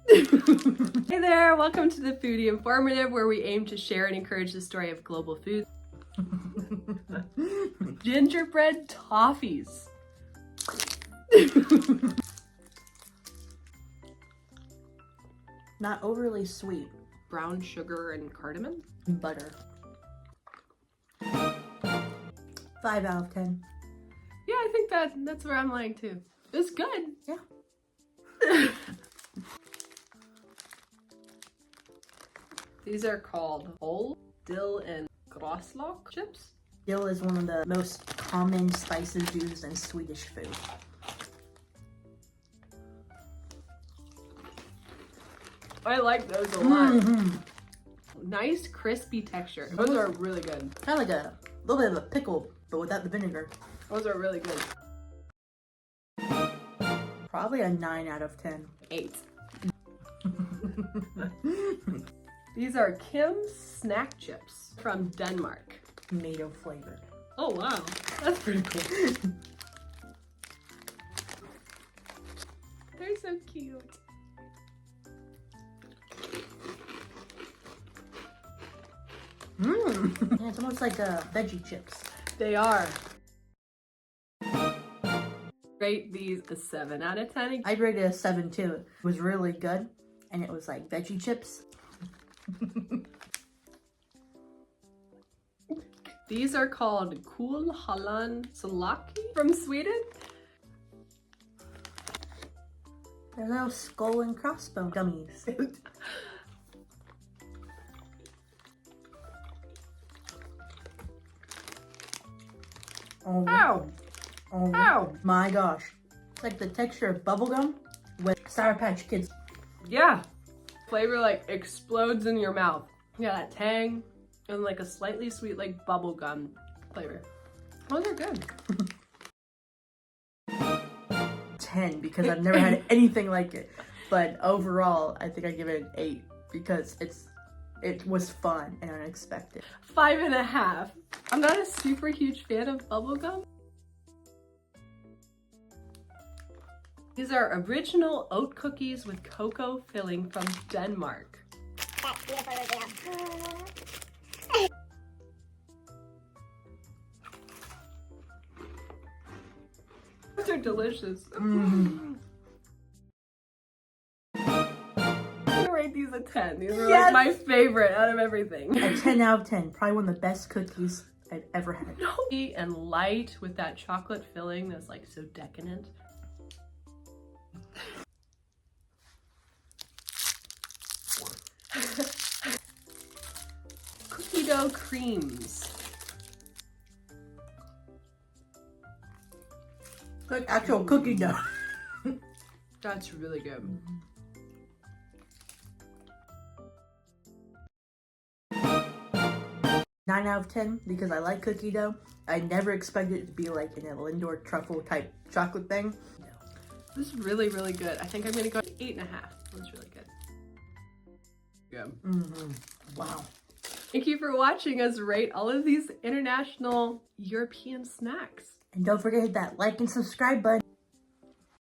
Hey there, welcome to the Foodie Informative, where we aim to share and encourage the story of global food. Gingerbread toffees. Not overly sweet. Brown sugar and cardamom. Butter. 5 out of 10. Yeah, I think that's where I'm lying too. It's good. Yeah. These are called Dill and Graslok chips. Dill is one of the most common spices used in Swedish food. I like those a lot. Nice crispy texture. Those are really good. Kind of like a little bit of a pickle, but without the vinegar. Those are really good. Probably a 9 out of 10. 8. These are Kim's snack chips from Denmark. Tomato flavored. Oh wow, that's pretty cool. They're so cute. Yeah, it's almost like veggie chips. They are. Rate these a 7 out of 10. I'd rate it a 7 too. It was really good, and it was like veggie chips. These are called Hallon from Sweden. They're little skull and crossbone dummies. Ow! Oh Ow! my gosh. It's like the texture of bubblegum with Sour Patch Kids. Yeah. Flavor like explodes in your mouth. Yeah, that tang and like a slightly sweet like bubblegum flavor. Those are good. 10 because I've never had anything like it. But overall, I think I give it an 8 because it was fun and unexpected. 5.5. I'm not a super huge fan of bubblegum. These are original oat cookies with cocoa filling from Denmark. Those are delicious. I'm gonna rate these a 10. These are like my favorite out of everything. A 10 out of 10. Probably one of the best cookies I've ever had. And light with that chocolate filling that's like so decadent. Cookie dough creams. Like actual cookie dough. That's really good. Nine out of 10 because I like cookie dough. I never expected it to be like an Lindor truffle type chocolate thing. This is really, really good. I think I'm gonna go 8.5. That's really good. Good. Wow. Thank you for watching us rate all of these international European snacks. And don't forget to hit that like and subscribe button.